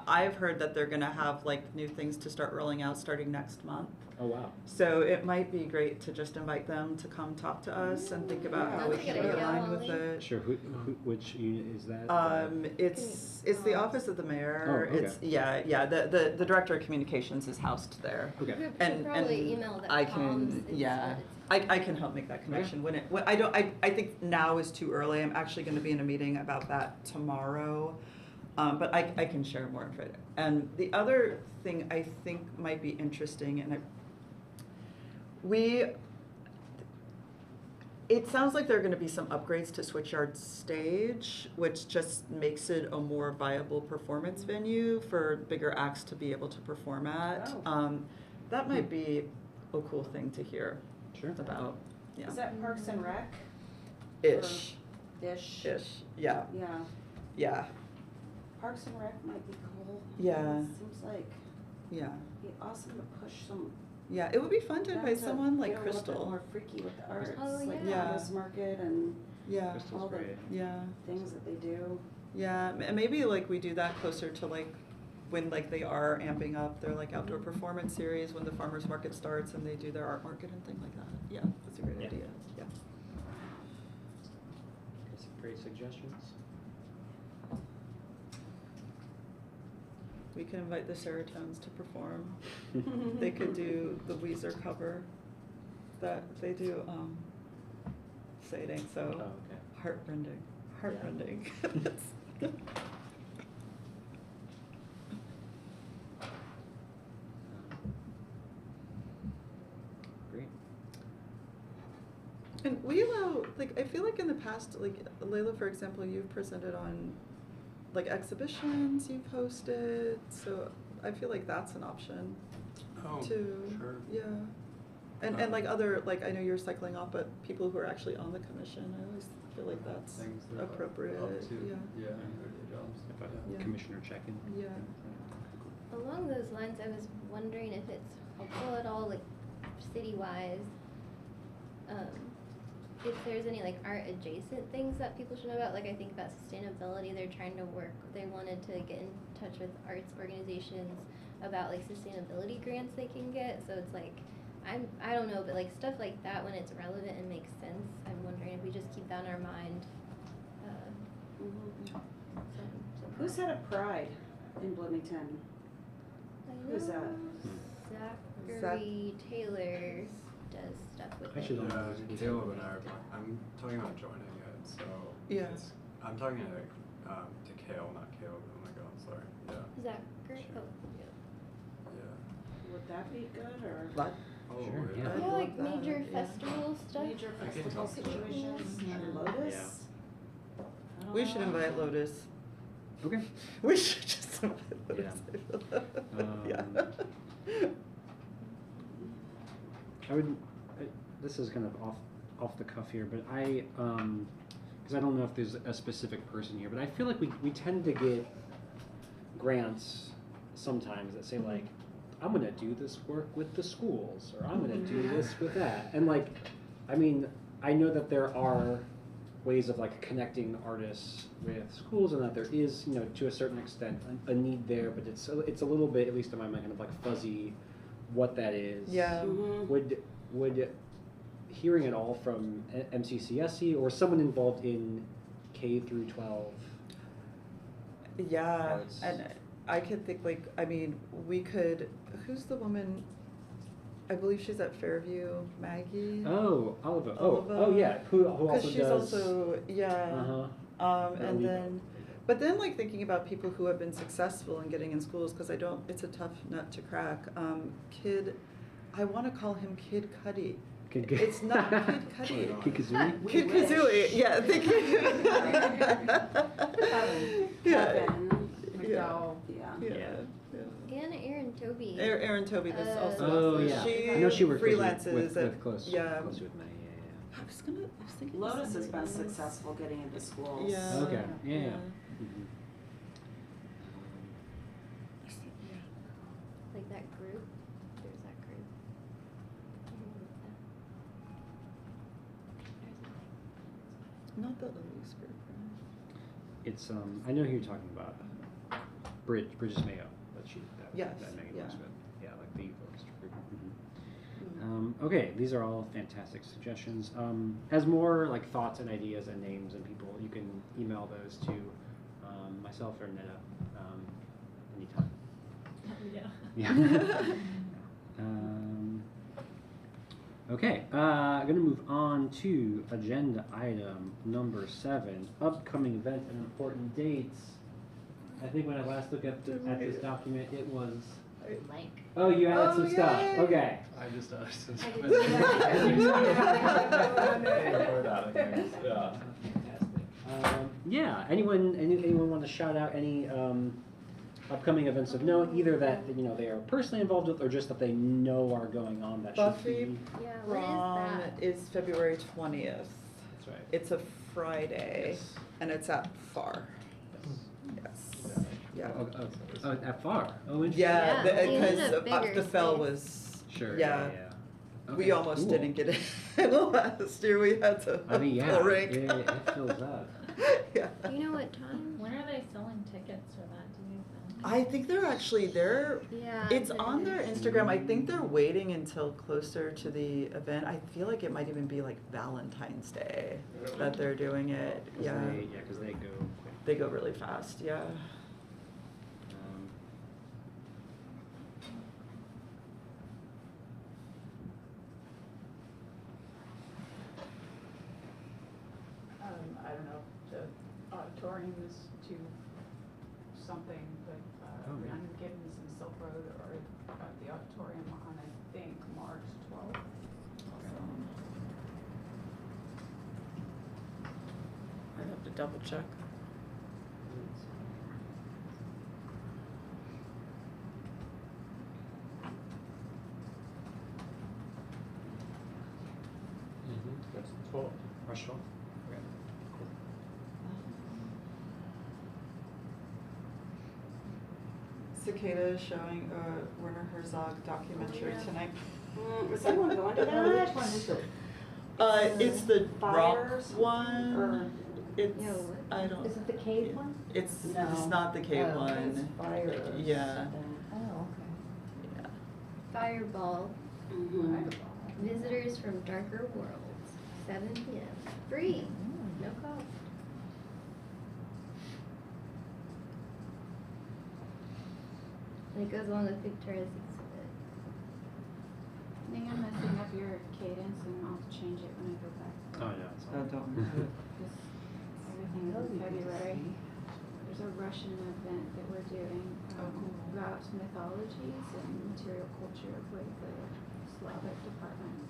C: I've heard that they're gonna have like new things to start rolling out starting next month.
A: Oh, wow.
C: So it might be great to just invite them to come talk to us and think about how we
B: That's a
C: can
B: good
C: be
B: idea.
C: aligned with it.
A: Sure. Which unit is that?
C: It's the office of the mayor.
A: Oh, okay.
C: It's the director of communications is housed there.
A: Okay.
B: You could
C: And
B: probably email that
C: I
B: comms
C: can
B: instead.
C: I can help make that connection when I think now is too early. I'm actually going to be in a meeting about that tomorrow. But I can share more info. And the other thing I think might be interesting, and it sounds like there are going to be some upgrades to Switchyard Stage, which just makes it a more viable performance venue for bigger acts to be able to perform at. That might be a cool thing to hear
A: Sure.
C: about. Yeah.
G: Is that Parks and Rec?
C: Ish.
G: Ish.
C: Yeah.
G: Yeah.
C: Yeah.
G: Parks and Rec might be cool.
C: Yeah.
G: Seems like
C: Yeah.
G: it'd be awesome to push some.
C: Yeah. It would be fun to
G: them
C: invite someone like
G: get a little bit
C: Crystal.
G: more freaky with the arts,
B: Oh,
G: like
B: yeah.
G: farmers market and
C: Yeah.
A: Crystal's
G: all the
A: great.
C: Yeah.
G: things that they do.
C: Yeah. And maybe like we do that closer to like when like they are amping up their like outdoor performance series when the farmers market starts and they do their art market and thing like that. Yeah, that's a great
A: Yeah.
C: idea. Yeah.
A: Some great suggestions.
C: We can invite the Seratones to perform. They could do the Weezer cover that they do. Say it ain't so.
A: Oh, okay.
C: Heartrending. Heartrending.
A: Great.
C: And we allow, like, I feel like in the past, like, Layla, for example, you've presented on, like, exhibitions you've hosted, so I feel like that's an option,
E: Oh,
C: too.
E: sure.
C: Yeah. And like other, like, I know you're cycling off, but people who are actually on the commission, I always feel like that's
E: Things they're
C: appropriate,
E: up to.
C: yeah.
E: Yeah, and their jobs.
A: If a
C: Yeah.
A: commissioner check-in.
C: Yeah.
B: Along those lines, I was wondering if it's helpful at all, like city-wise, if there's any like art adjacent things that people should know about. Like I think about sustainability, they're trying to work. They wanted to get in touch with arts organizations about like sustainability grants they can get. So it's like I don't know, but like stuff like that when it's relevant and makes sense. I'm wondering if we just keep that in our mind.
G: Who's had a pride in Bloomington? Who's that?
B: Zachary Taylor does stuff with
A: I
B: it.
A: should
E: Yeah,
A: almost be
E: Caleb and
A: thinking
E: I are,
A: about
E: I'm talking about joining it, so.
C: Yeah.
E: it's- I'm talking to Kale, not Caleb, oh my god, sorry, yeah,
B: Zachary, oh, yeah.
E: yeah.
G: Would that be good or
C: What?
E: Oh,
A: Sure,
E: yeah.
A: yeah.
C: I'd
B: Yeah,
C: love
B: like
C: that,
B: major
C: yeah.
B: festival stuff.
G: major
E: I can
G: festival
E: talk to them.
G: situations?
C: Mhm.
G: Lotus? I don't
C: We should
G: know.
C: invite Lotus.
A: Okay.
C: We should just invite Lotus. Yeah.
A: I would. This is kind of off the cuff here, but I because I don't know if there's a specific person here, but I feel like we tend to get grants sometimes that say like, I'm gonna do this work with the schools, or I'm gonna do this with that, and like, I mean, I know that there are ways of like connecting artists with schools, and that there is, you know, to a certain extent, a need there, but it's a little bit, at least in my mind, kind of like fuzzy what that is.
C: Yeah.
G: Mhm.
A: Would hearing it all from MCCSE or someone involved in K through 12?
C: Yeah,
A: Arts.
C: and I could think like, I mean, we could, who's the woman, I believe she's at Fairview, Maggie?
A: Oh, Oliva.
C: Oliva.
A: Oh, yeah. Who
C: Because
A: also
C: she's
A: does?
C: also, yeah.
A: Uh-huh.
C: And then, but then like thinking about people who have been successful in getting in schools, because it's a tough nut to crack. I want to call him Kid Cudi.
A: Kid
C: It's not Kid Cudi.
A: Kid Kazooie?
C: Kid Kazooie, yeah, thank you. Yeah.
G: Kevin.
C: Yeah.
G: Yeah.
C: Yeah.
B: And Aaron Toby.
C: Aaron Toby, that's also.
A: Oh, yeah.
C: She
A: I know she worked
C: freelances
A: with
C: at-
A: close.
C: yeah.
A: Close with Maddie. Yeah,
C: I was thinking.
G: Lotus has been
C: something.
G: successul getting into schools.
C: Yeah.
A: Okay. Yeah.
C: Yeah.
A: Mhm.
B: Like that group.
C: Not the Elise group,
A: It's I know who you're talking about. Bridges Mayo.
C: Yes,
A: That Megan
C: yeah.
A: works with. Yeah, like the orchestra group. Okay, these are all fantastic suggestions. As more like thoughts and ideas and names and people, you can email those to myself or Netta anytime. Yeah. Okay, I'm going to move on to agenda item number 7, upcoming events and important dates. I think when I last looked at this document, it was...
I: Blank.
A: Oh, you added some stuff.
C: yay.
A: Okay.
E: I just
B: I
E: Yeah.
A: Fantastic. Yeah. Anyone want to shout out any upcoming events of note, either that they are personally involved with, or just that they know are going on that
C: Buffy
A: should be.
B: Yeah, what
C: Prom
B: is that?
C: is February 20th.
A: That's right.
C: It's a Friday,
A: Yes.
C: and it's at FAR. Yes. Yeah.
A: Oh, at FAR. Oh, interesting.
C: Yeah,
B: Yeah, they needed
C: because
B: a bigger
C: the Fell
B: space.
C: was.
A: Sure.
C: Yeah.
A: Okay,
C: We almost
A: cool.
C: didn't get it last year. We had to
A: I mean, yeah,
C: full rank.
A: it fills up.
C: Yeah.
B: Do you know what time?
F: When are they selling tickets for that? Do you know?
C: I think they're
B: Yeah.
C: it's on their Instagram. I think they're waiting until closer to the event. I feel like it might even be like Valentine's Day that they're doing it. Yeah.
A: Because they go quick.
C: They go really fast, yeah.
K: I don't know, the auditorium is to something, but
A: Oh, yeah.
K: I'm getting this in Silk Road or the auditorium on, I think, March 12th.
C: I have to double check.
E: That's 12.
A: March 12th? Okay. Cool.
C: Cicada is showing a Werner Herzog documentary tonight.
G: Is anyone going to that?
I: Which one is it?
C: It's the
G: Fires?
C: rock one.
G: Or-
C: It's,
B: No, what?
C: I don't.
I: Is it the cave one?
C: It's
I: No.
C: not the cave
I: Oh, it's
C: one.
I: fires.
C: Yeah.
I: Oh, okay.
C: Yeah.
B: Fireball.
G: Mhm.
B: Visitors from Darker Worlds. 7 p.m. Free. No cost. And it goes along with Victoria's exhibit.
J: I think I'm messing up your cadence and I'll change it when I go back.
A: Oh, yeah. It's
C: Oh, don't.
J: Because everything is in February. There's a Russian event that we're doing about mythologies and material culture with the Slavic department.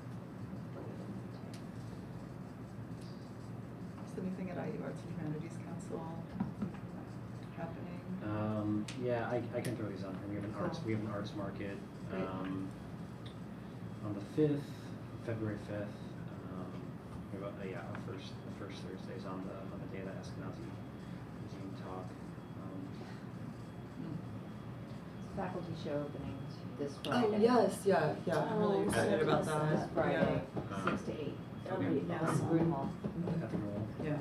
C: Is anything at IU Arts and Humanities Council happening?
A: Yeah, I can throw these on. We have an arts market
C: Great.
A: on the 5th, February 5th. We have the first Thursdays on the day of the Eskenazi Museum talk.
I: Faculty show opening this
C: Oh,
I: Friday.
C: yes, yeah, I'm really excited about
I: This
C: that.
I: Friday,
A: Yeah.
I: 6 to 8. That'll
A: Okay.
I: be down in Broom Hall.
A: At the Roll.
C: Yeah.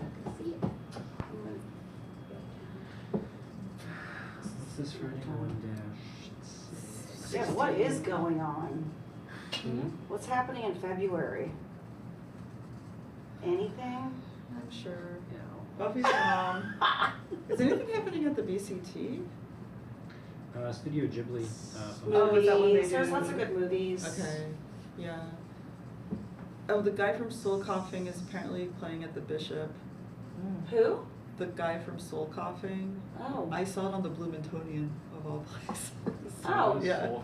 A: What's this Friday? 1-6.
G: Yeah, what is going on?
A: Hmm?
G: What's happening in February? Anything?
C: I'm sure.
A: Yeah.
C: Buffy's mom. Is anything happening at the BCT?
A: Studio Ghibli.
C: Oh, is that what they
G: Movies, there's
C: do?
G: lots of good movies.
C: Okay, yeah. Oh, the guy from Soul Coughing is apparently playing at the Bishop.
G: Who?
C: The guy from Soul Coughing.
G: Oh.
C: I saw it on the Bloomingtonian of all places.
G: Oh.
C: Yeah.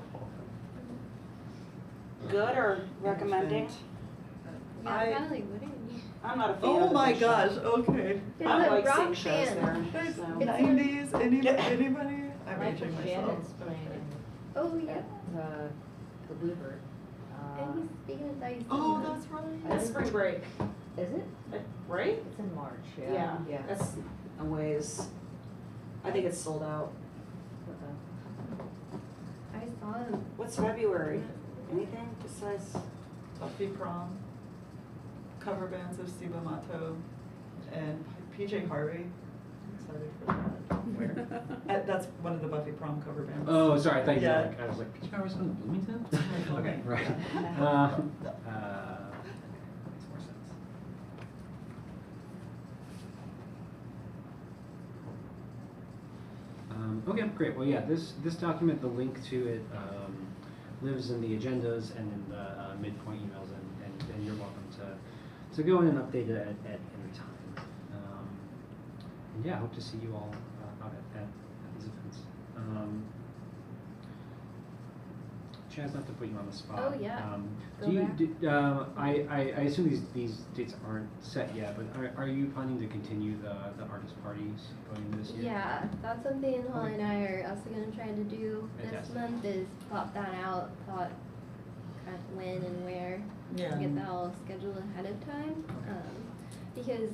G: Good or recommending?
B: Yeah,
C: I-
B: kind of like, what are you?
G: I'm not a fan
C: Oh
G: of the
C: my
G: Bishop.
C: gosh, okay.
B: It's
G: I
B: a
G: like
B: rock
G: seeing shows
B: band.
G: there. So.
B: It's
C: 90s, anybody? I'm
I: Michael
C: aging myself.
I: Shannon's playing
B: Oh, yeah.
I: at the Bluebird.
B: And he's speaking of dice.
C: Oh, that's right.
G: That's spring break,
I: Is it?
G: right?
I: It's in March,
G: Yeah,
I: yeah. Yeah.
G: that's a ways. I think it's sold out.
B: I saw him.
G: What's February? Anything besides?
C: Buffy Prom. Cover bands of Siba Mato. and PJ Harvey. I'm excited for that. That's one of the Buffy prom cover bands.
A: Oh, sorry. I thought you
C: Yeah.
A: were like, I was like, Peach Power's from Bloomington?
C: Okay.
A: Right.
C: Yeah.
A: Makes more sense. Okay, great. Well, yeah, this document, the link to it lives in the agendas and in the midpoint emails, and you're welcome to go in and update it at any time. And yeah, I hope to see you all out at these events. Chaz, not to put you on the spot.
B: Oh, yeah.
A: Do
B: Go
A: you?
B: back.
A: I assume these dates aren't set yet, but are you planning to continue the artist parties going into this year?
B: Yeah, that's something Holly and I are also gonna try to do this
A: Fantastic.
B: month is plot that out, thought kind of when and where.
C: Yeah.
B: Get that all scheduled ahead of time. Because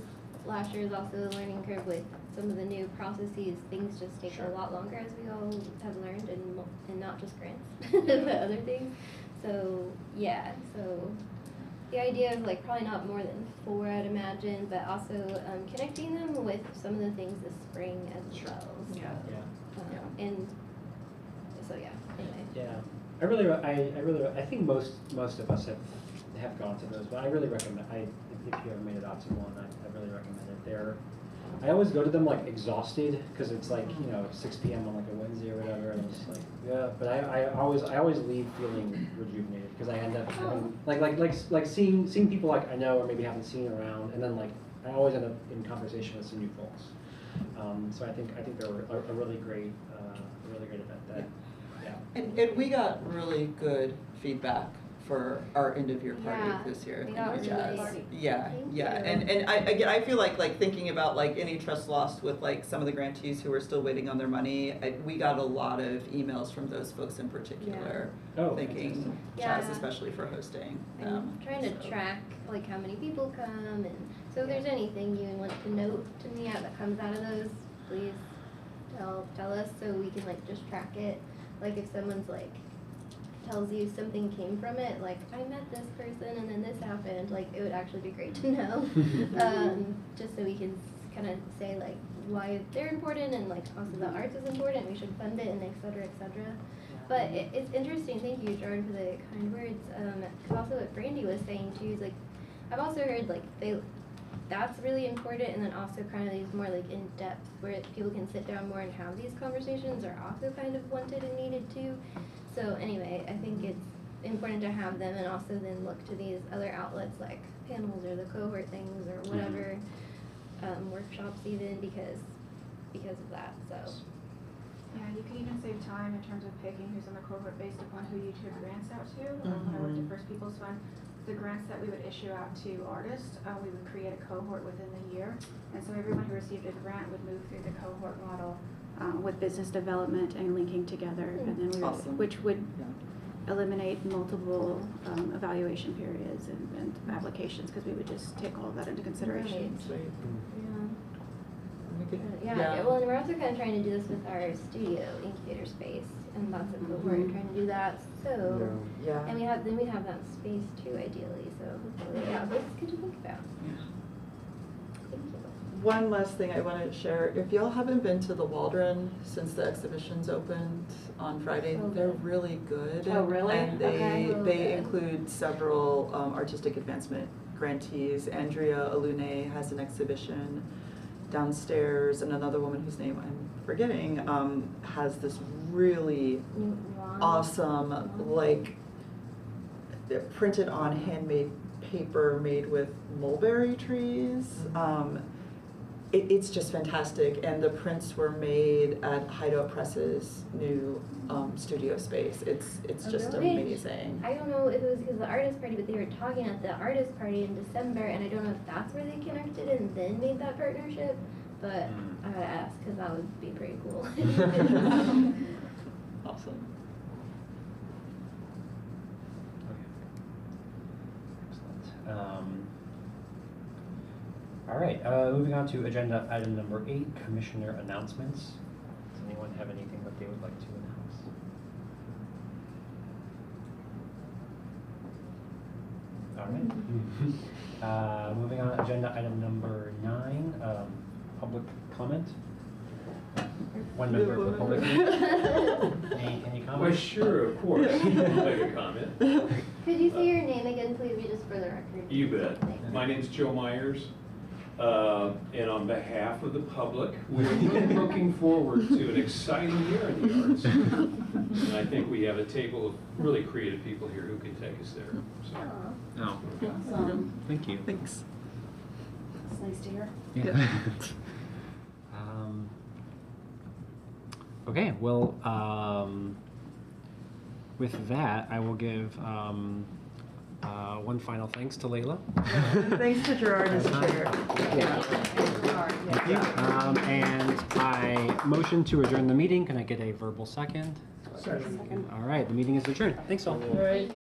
B: last year is also a learning curve with some of the new processes. Things just take a lot longer, as we all have learned, and not just grants, but other things. So yeah, so the idea of like probably not more than 4, I'd imagine, but also connecting them with some of the things this spring as well. So,
A: Yeah.
B: and so yeah. Anyway.
A: Yeah. I think most of us have gone to those, but I really recommend. If you ever made it out to one, I really recommend it. I always go to them like exhausted because it's like 6 p.m. on like a Wednesday or whatever, and it's like But I always leave feeling rejuvenated because I end up having, like seeing people like I know or maybe haven't seen around, and then like I always end up in conversation with some new folks. So I think they're a really great event.
C: And we got really good feedback for our end of year party
B: Yeah,
C: this year.
B: we
C: Thank you,
B: got
C: Jazz.
B: really-
C: Yeah,
B: Thank
C: yeah,
B: you.
C: and I feel like thinking about like any trust lost with like some of the grantees who are still waiting on their money. We got a lot of emails from those folks in particular,
A: Oh,
C: thanking
A: fantastic.
C: Jazz
B: Yeah.
C: especially for hosting.
B: I'm trying to
C: so.
B: track like how many people come, and so if there's anything you want to note to me that comes out of those, please tell us so we can like just track it. Like if someone's like tells you something came from it, like I met this person and then this happened, like it would actually be great to know. Just so we can kind of say like why they're important and like also the arts is important, we should fund it and et cetera, et cetera. But it's interesting, thank you Jordan for the kind words, cause also what Brandy was saying too is like, I've also heard like that's really important, and then also kind of these more like in depth where people can sit down more and have these conversations are also kind of wanted and needed too. So anyway, I think it's important to have them and also then look to these other outlets like panels or the cohort things or whatever, workshops even because of that, so.
J: Yeah, you could even save time in terms of picking who's in the cohort based upon who you give grants out to. When I worked at First People's Fund, the grants that we would issue out to artists, we would create a cohort within the year. And so everyone who received a grant would move through the cohort model with business development and linking together. And then we would,
C: Awesome.
J: which would eliminate multiple evaluation periods and applications, because we would just take all of that into consideration.
C: Sweet.
B: Yeah.
C: We could-
B: Well, and we're also kind of trying to do this with our studio incubator space, and lots of people are trying to do that. So,
C: Yeah.
B: and we have that space too, ideally. So, hopefully, yeah, this is good to think about. Thank you.
C: One last thing I want to share, if y'all haven't been to the Waldron since the exhibition's opened on Friday,
B: So
C: they're
B: good.
C: really good.
I: Oh, really?
C: And
B: Okay. So
C: they
B: good.
C: include several artistic advancement grantees. Andrea Alune has an exhibition downstairs, and another woman whose name I'm forgetting has this really awesome, like, printed on handmade paper made with mulberry trees. It's just fantastic, and the prints were made at Hideout Press's new studio space. It's just
B: really?
C: amazing.
B: I don't know if it was because of the artist party, but they were talking at the artist party in December, and I don't know if that's where they connected and then made that partnership. But I gotta ask because that would be pretty cool.
C: Awesome.
A: Excellent. All right, moving on to agenda item number 8, commissioner announcements. Does anyone have anything that they would like to announce? All right. Moving on, agenda item number 9, public comment. One member of the public. Any
L: Well,
A: comments?
L: sure, of course. I'll make a comment.
B: Could you say your name again, please, just for the record?
L: You bet.
B: Thanks.
L: My name's Joe Myers, and on behalf of the public, we're really looking forward to an exciting year in the arts. And I think we have a table of really creative people here who can take us there. So.
A: Oh,
G: Awesome.
A: thank you.
C: Thanks.
G: It's nice to hear.
A: Yeah. Okay, well, with that, I will give one final thanks to Layla.
C: Thanks to Gerard as chair.
A: Thank you. And I motion to adjourn the meeting. Can I get a verbal second?
H: Second.
A: All right, the meeting is adjourned. Thanks all.
C: All right.